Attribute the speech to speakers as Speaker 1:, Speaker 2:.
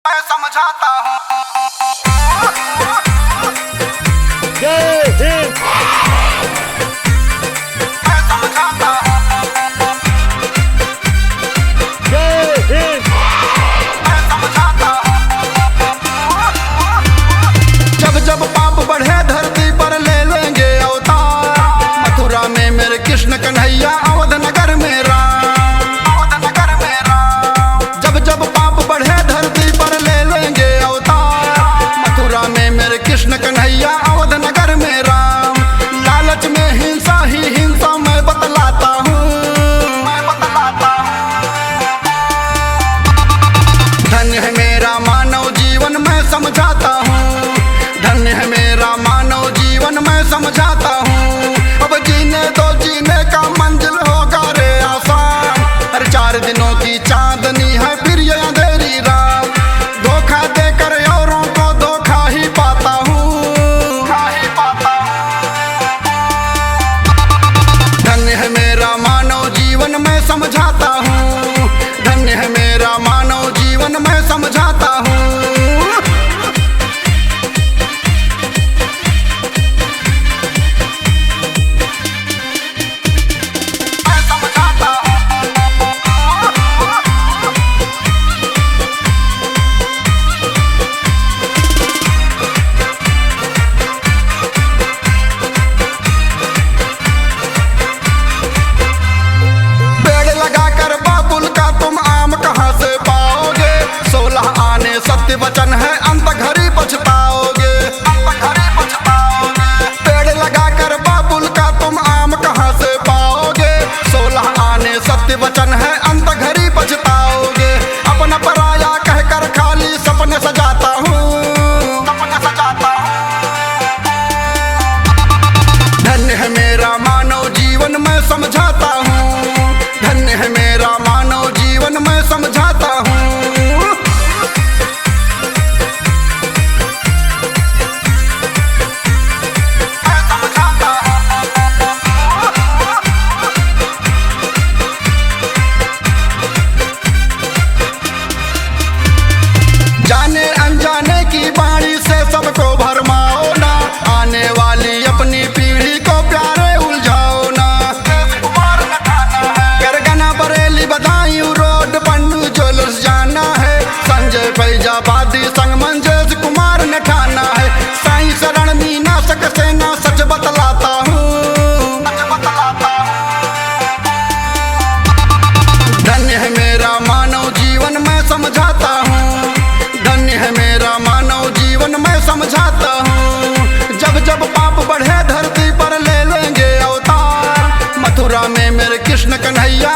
Speaker 1: मैं समझाता हूँ।
Speaker 2: जय हिंद।
Speaker 1: मैं समझाता हूँ।
Speaker 2: जय हिंद।
Speaker 1: मैं समझाता हूँ।
Speaker 3: जब जब पाप बढ़े धरती पर ले लेंगे अवतार, मथुरा में मेरे कृष्ण कन्हैया, अवध नगर में राम,
Speaker 1: अवध नगर में राम।
Speaker 3: जब जब पाप बढ़े धरती पर ले लेंगे अवतार, मथुरा में मेरे कृष्ण कन्हैया, अवध नगर में राम। लालच में हिंसा ही हिंसा मैं बतलाता हूँ,
Speaker 1: मैं बतलाता हूँ।
Speaker 3: धन्य है मेरा मानव जीवन मैं समझाता हूँ, धन्य है मेरा मानव जीवन मैं समझाता हूँ। अब जीने दो, जीने का मंजिल होगा रे आसान, हर 4 दिनों की चांदनी है फिर ये अंधेरी रात। धोखा देकर औरों को धोखा ही पाता हूँ,
Speaker 1: ही पाता हूँ।
Speaker 3: धन्य है मेरा मानव जीवन मैं समझाता हूँ, धन्य है मेरा मानव जीवन मैं समझाता हूँ।
Speaker 1: मैं समझाता हूँ।
Speaker 3: पेड़ लगाकर बाबुल का तुम आम कहाँ से पाओगे, 16 आने सत्य वचन है अंत घड़ी पछताओगे।
Speaker 1: घरे पछताओगे।
Speaker 3: पेड़ लगाकर बाबुल का तुम आम कहाँ से पाओगे, 16 आने सत्य वचन है अंत घड़ी पछताओगे। अपना पराया कहकर खाली सपने सजाता हूँ,
Speaker 1: सपने सजाता हूँ।
Speaker 3: धन्य है मेरा मानव जीवन मैं समझाता हूँ, धन्य है मेरा मानव जीवन मैं समझाता हूँ।
Speaker 1: मैं समझाता हूँ।
Speaker 3: जाने अनजाने की बाणी से सबको भरमाओ ना, आने वाली अपनी पीढ़ी को प्यारे उलझाओ ना।
Speaker 1: कुमार न ठाना है।
Speaker 3: करगना बरेली बदायूं रोड पंडू ज्वेलर्स जाना है, संजय फैजाबादी संग मंजेश कुमार ने ठाना है। साईं शरण मीना सक सेना सच बतलाता हूँ,
Speaker 1: सच बतलाता हूँ।
Speaker 3: धन्य है मेरा मानव जीवन मैं समझाता हूँ, धन्य है मेरा मानव जीवन मैं समझाता हूँ। जब जब पाप बढ़े धरती पर ले लेंगे अवतार, मथुरा में मेरे कृष्ण कन्हैया,